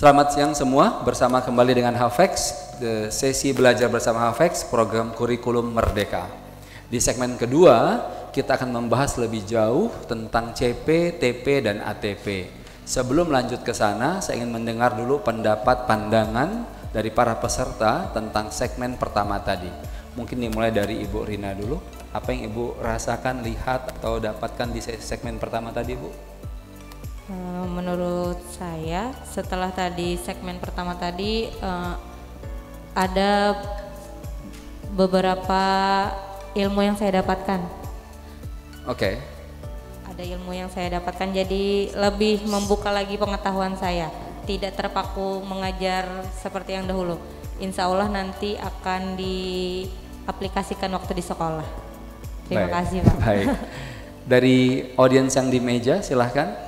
Selamat siang semua, bersama kembali dengan Hafex, sesi belajar bersama Hafex, program kurikulum Merdeka. Di segmen kedua, kita akan membahas lebih jauh tentang CP, TP, dan ATP. Sebelum lanjut ke sana, saya ingin mendengar dulu pendapat pandangan dari para peserta tentang segmen pertama tadi. Mungkin dimulai dari Ibu Rina dulu. Apa yang Ibu rasakan, lihat, atau dapatkan di segmen pertama tadi, Bu? Menurut saya setelah tadi segmen pertama tadi ada beberapa ilmu yang saya dapatkan. Oke. Ada ilmu yang saya dapatkan, jadi lebih membuka lagi pengetahuan saya. Tidak terpaku mengajar seperti yang dahulu. Insya Allah nanti akan diaplikasikan waktu di sekolah. Terima kasih, Pak. Baik. Dari audiens yang di meja silahkan.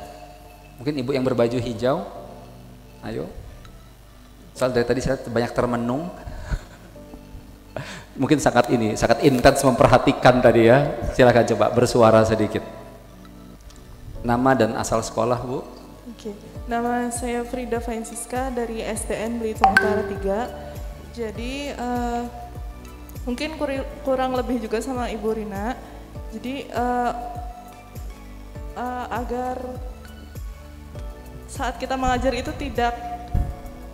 Mungkin ibu yang berbaju hijau, ayo. Soal dari tadi saya banyak termenung. Mungkin sangat intens memperhatikan tadi ya. Silakan coba bersuara sedikit. Nama dan asal sekolah, Bu? Oke. Nama saya Frida Francisca dari SDN Belitung Utara 3. Jadi mungkin kurang lebih juga sama Ibu Rina. Jadi agar saat kita mengajar itu tidak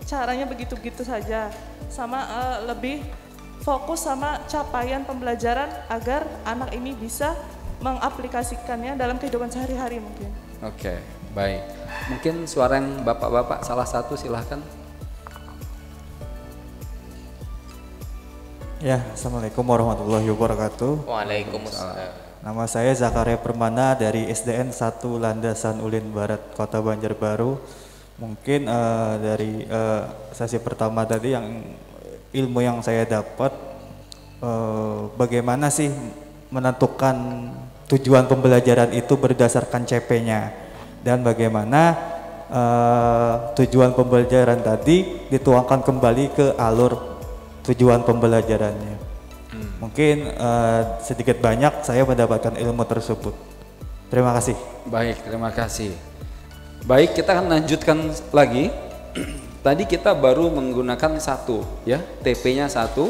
caranya begitu-begitu saja, sama lebih fokus sama capaian pembelajaran agar anak ini bisa mengaplikasikannya dalam kehidupan sehari-hari mungkin. Oke, baik. Mungkin suara yang bapak-bapak salah satu silahkan. Ya, Assalamualaikum warahmatullahi wabarakatuh. Waalaikumsalam. Nama saya Zakaria Permana dari SDN 1 Landasan Ulin Barat, Kota Banjarbaru. Mungkin dari sesi pertama tadi yang ilmu yang saya dapat, bagaimana sih menentukan tujuan pembelajaran itu berdasarkan CP-nya, dan bagaimana tujuan pembelajaran tadi dituangkan kembali ke alur tujuan pembelajarannya. Mungkin sedikit banyak saya mendapatkan ilmu tersebut. Terima kasih. Baik, terima kasih. Baik, kita akan lanjutkan lagi. Tadi kita baru menggunakan satu, ya, TP-nya satu.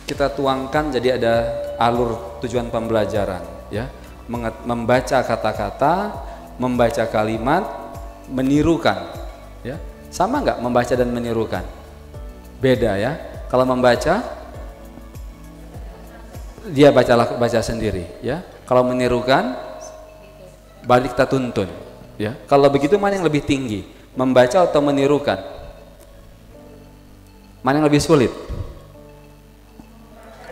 Kita tuangkan jadi ada alur tujuan pembelajaran, ya. Membaca kata-kata, membaca kalimat, menirukan, ya. Sama nggak membaca dan menirukan? Beda ya. Kalau membaca dia baca sendiri, ya. Kalau menirukan balik kita tuntun, ya. Kalau begitu mana yang lebih tinggi, membaca atau menirukan? Mana yang lebih sulit?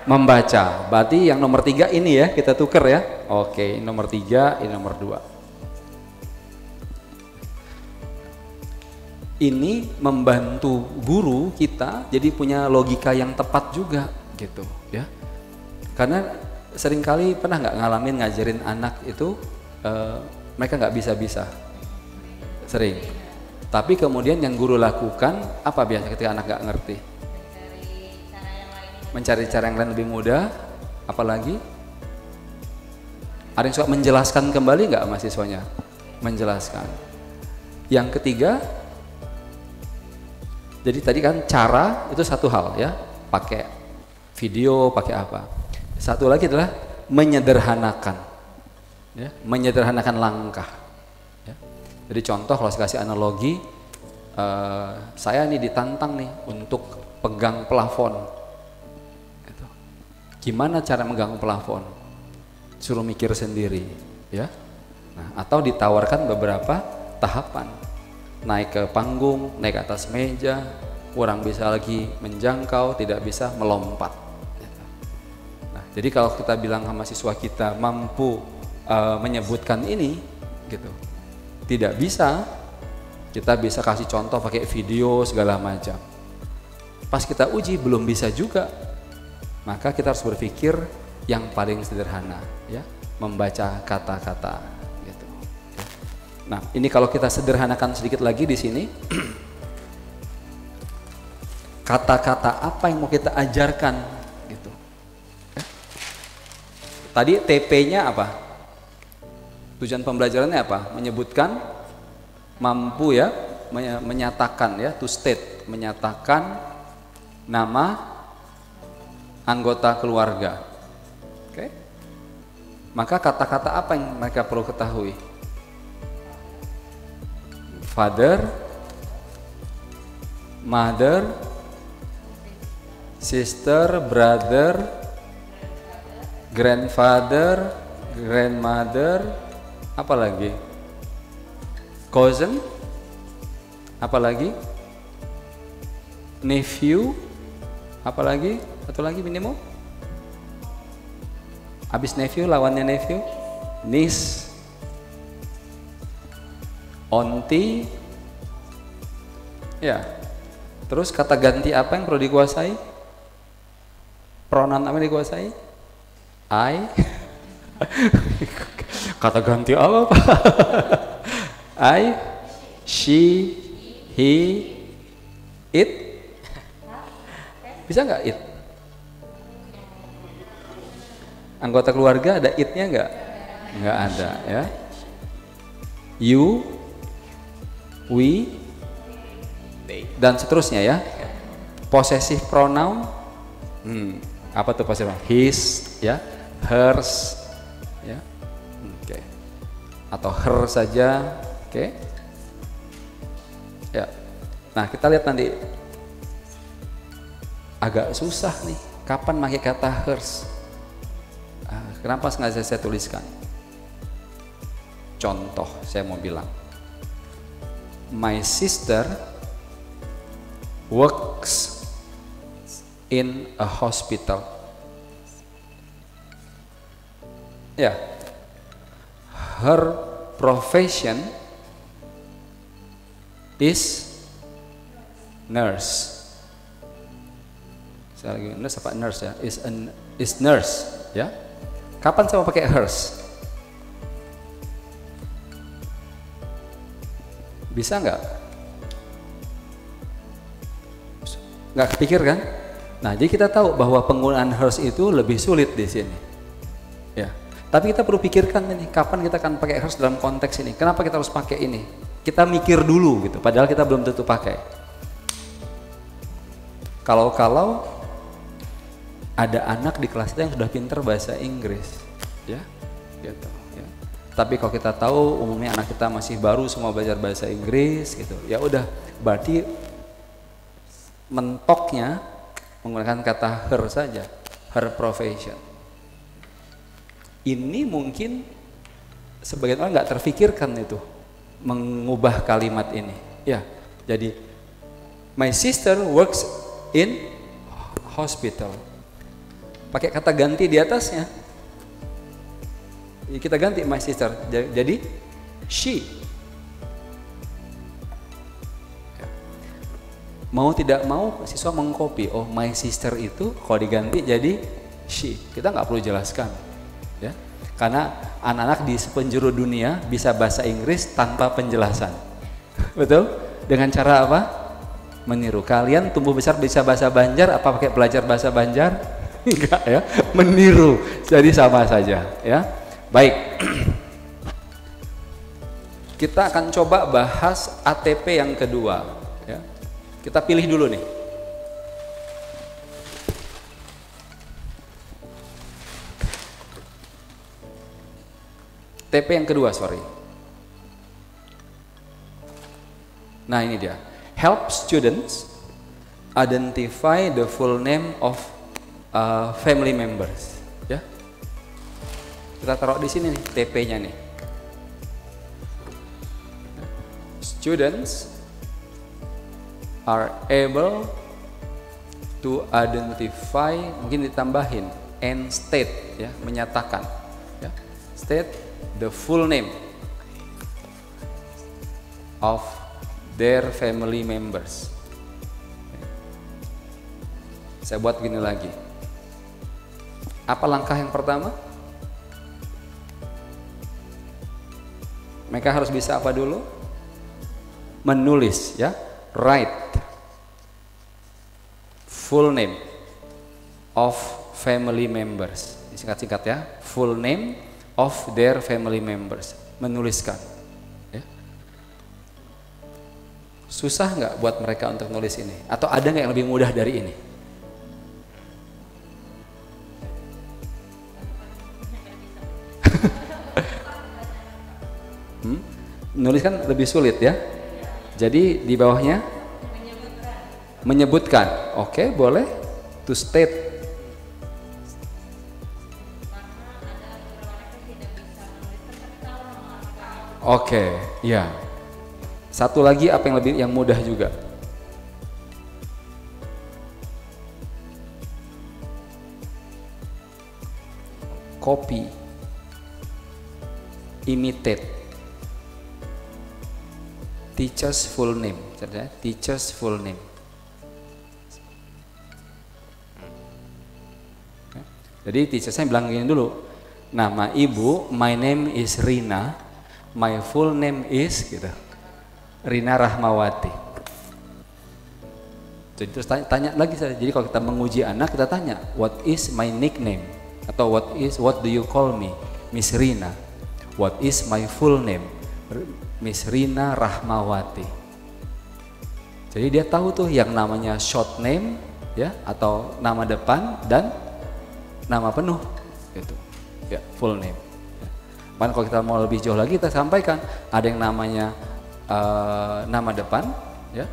Membaca. Berarti yang nomor 3 ini ya, kita tuker ya. Oke, nomor 3, ini nomor 2. Ini membantu guru kita jadi punya logika yang tepat juga gitu, ya. Karena seringkali pernah nggak ngalamin ngajarin anak itu mereka nggak bisa-bisa, sering. Tapi kemudian yang guru lakukan apa biasa ketika anak nggak ngerti? Mencari cara yang lain lebih mudah. Apalagi ada yang suka menjelaskan kembali nggak mahasiswanya? Menjelaskan. Yang ketiga, jadi tadi kan cara itu satu hal ya, pakai video, pakai apa. Satu lagi adalah menyederhanakan, ya, menyederhanakan langkah. Ya. Jadi contoh kalau saya kasih analogi, saya nih ditantang nih untuk pegang plafon. Gitu. Gimana cara megang plafon? Suruh mikir sendiri, ya. Nah, atau ditawarkan beberapa tahapan, naik ke panggung, naik ke atas meja, kurang bisa lagi menjangkau, tidak bisa melompat. Jadi kalau kita bilang sama siswa kita mampu menyebutkan ini, gitu, tidak bisa, kita bisa kasih contoh pakai video segala macam. Pas kita uji belum bisa juga, maka kita harus berpikir yang paling sederhana, ya, membaca kata-kata, gitu. Nah, ini kalau kita sederhanakan sedikit lagi di sini, kata-kata apa yang mau kita ajarkan? Tadi TP-nya apa? Tujuan pembelajarannya apa? Menyebutkan mampu ya, menyatakan ya, to state, menyatakan nama anggota keluarga. Oke. Maka kata-kata apa yang mereka perlu ketahui? Father, mother, sister, brother, grandfather, grandmother, apa lagi? Cousin, apa lagi? Nephew, apa lagi? Satu lagi minimum? Habis nephew, lawannya nephew, niece, auntie, ya. Terus kata ganti apa yang perlu dikuasai? Pronoun apa yang dikuasai? I. Kata ganti apa Pak? I, she, he, it. Bisa nggak it? Anggota keluarga ada it-nya nggak? Nggak ada ya. You, we, dan seterusnya ya. Possessive pronoun, apa tuh possessive pronoun? His, ya, hers, ya, oke. Atau her saja, oke. Ya. Nah kita lihat nanti. Agak susah nih. Kapan pakai kata hers? Kenapa sengaja saya tuliskan? Contoh saya mau bilang, my sister works in a hospital. Ya, her profession is nurse. Saya lagi nurse apa nurse ya? Is nurse ya. Kapan saya mau pakai hers? Bisa nggak? Nggak kepikir kan? Nah, jadi kita tahu bahwa penggunaan hers itu lebih sulit di sini. Ya. Tapi kita perlu pikirkan ini, kapan kita akan pakai hers dalam konteks ini? Kenapa kita harus pakai ini? Kita mikir dulu gitu, padahal kita belum tentu pakai. Kalau ada anak di kelas kita yang sudah pinter bahasa Inggris, ya, gitu. Ya. Tapi kalau kita tahu umumnya anak kita masih baru semua belajar bahasa Inggris, gitu, ya udah, berarti mentoknya menggunakan kata her saja, her profession. Ini mungkin sebagian orang nggak terfikirkan itu mengubah kalimat ini, ya. Jadi my sister works in hospital. Pakai kata ganti di atasnya. Kita ganti my sister. Jadi she. Mau tidak mau siswa mengcopy. Oh, my sister itu kalau diganti jadi she. Kita nggak perlu jelaskan, ya. Karena anak-anak di sepenjuru dunia bisa bahasa Inggris tanpa penjelasan. Betul? Dengan cara apa? Meniru. Kalian tumbuh besar bisa bahasa Banjar, apa pakai belajar bahasa Banjar? Enggak ya, meniru. Jadi sama saja ya. Baik. Kita akan coba bahas ATP yang kedua ya. Kita pilih dulu nih. TP yang kedua, sorry. Nah, ini dia. Help students identify the full name of family members, ya. Kita taruh di sini nih TP-nya nih. Students are able to identify, mungkin ditambahin and state, ya, menyatakan, ya, state the full name of their family members. Saya buat gini lagi. Apa langkah yang pertama? Mereka harus bisa apa dulu? Menulis, ya, write full name of family members. Singkat-singkat ya, full name of their family members. Menuliskan. Ya. Susah nggak buat mereka untuk nulis ini? Atau ada nggak yang lebih mudah dari ini? Nulis kan lebih sulit ya. Jadi di bawahnya menyebutkan. Oke, boleh. To state. Oke, ya. Satu lagi apa yang lebih yang mudah juga? Copy, imitate, teacher's full name, teacher's full name. Jadi teacher saya bilang gini dulu, nama ibu, my name is Rina, my full name is gitu, Rina Rahmawati. Jadi terus tanya lagi saya. Jadi kalau kita menguji anak kita tanya, what is my nickname? Atau what do you call me? Miss Rina. What is my full name? Miss Rina Rahmawati. Jadi dia tahu tuh yang namanya short name ya, atau nama depan dan nama penuh gitu. Ya, full name. Bahkan kalau kita mau lebih jauh lagi kita sampaikan ada yang namanya nama depan ya.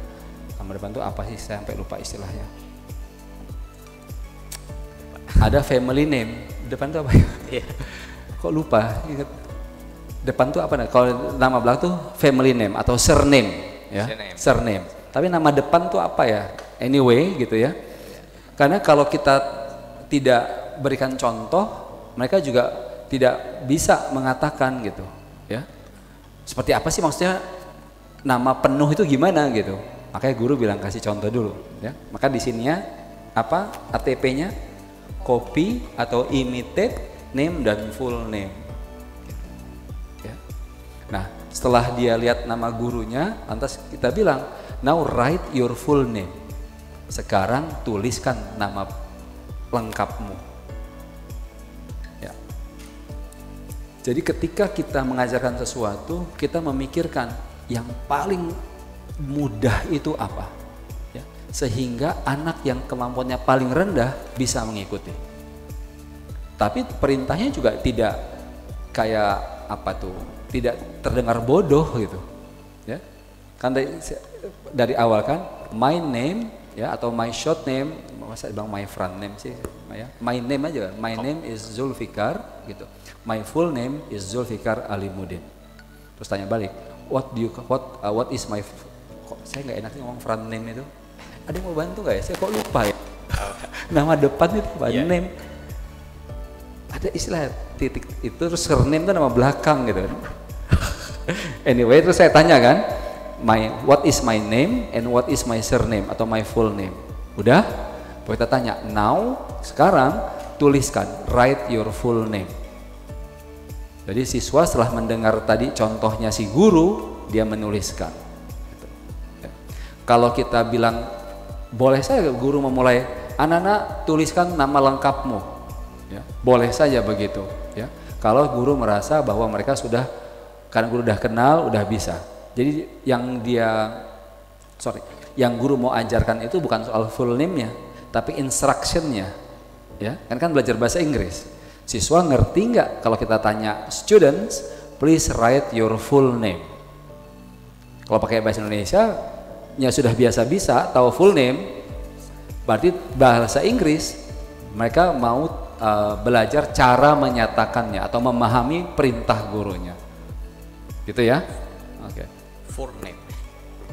Nama depan itu apa sih? Saya sampai lupa istilahnya. Ada family name. Depan itu apa ya? Kok lupa? Depan itu apa? Kalau nama belakang tuh family name atau surname ya. Surname. Tapi nama depan tuh apa ya? Anyway gitu ya. Karena kalau kita tidak berikan contoh, mereka juga tidak bisa mengatakan gitu ya. Seperti apa sih maksudnya nama penuh itu gimana gitu. Makanya guru bilang kasih contoh dulu ya. Maka di sininya apa ATP-nya? Copy atau imitate name dan full name. Ya. Nah, setelah dia lihat nama gurunya, lantas kita bilang, now write your full name. Sekarang tuliskan nama lengkapmu. Ya. Jadi ketika kita mengajarkan sesuatu, kita memikirkan yang paling mudah itu apa. Sehingga anak yang kemampuannya paling rendah bisa mengikuti. Tapi perintahnya juga tidak kayak apa tuh, tidak terdengar bodoh gitu, ya. Kan dari awal kan, my name ya atau my short name, masa bilang my front name sih, ya. My name aja, my name is Zulfikar gitu. My full name is Zulfikar Alimuddin. Terus tanya balik, what is my, kok saya nggak enak ngomong front name itu. Ada yang mau bantu gak ya? Saya kok lupa ya. Nama depan itu apa? Yeah. Name. Ada istilah titik itu, terus surname itu nama belakang gitu. Anyway, terus saya tanya kan, what is my name and what is my surname atau my full name? Udah? Kita tanya, now, sekarang tuliskan, write your full name. Jadi siswa setelah mendengar tadi contohnya si guru, dia menuliskan. Kalau kita bilang, boleh saja guru memulai, anak-anak tuliskan nama lengkapmu, ya, boleh saja begitu, ya. Kalau guru merasa bahwa mereka sudah, karena guru udah kenal, udah bisa. Jadi yang guru mau ajarkan itu bukan soal full name-nya, tapi instruction-nya, ya. Kan belajar bahasa Inggris, siswa ngerti nggak kalau kita tanya students, please write your full name. Kalau pakai bahasa Indonesia, ya sudah biasa-bisa tahu full name, berarti bahasa Inggris mereka mau belajar cara menyatakannya atau memahami perintah gurunya, gitu ya. Oke. For name.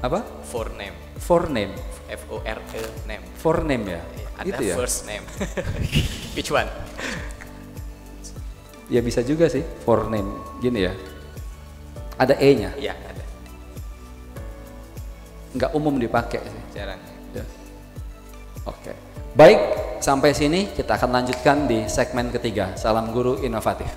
Apa? For name. For name. FORE name. For name ya. Ada Gitu ya? first name. Which one? Ya bisa juga sih for name gini ya. Ada E-nya. Iya ada. Nggak umum dipakai sih. Jarang. Ya. Oke. Baik, sampai sini kita akan lanjutkan di segmen ketiga. Salam guru inovatif.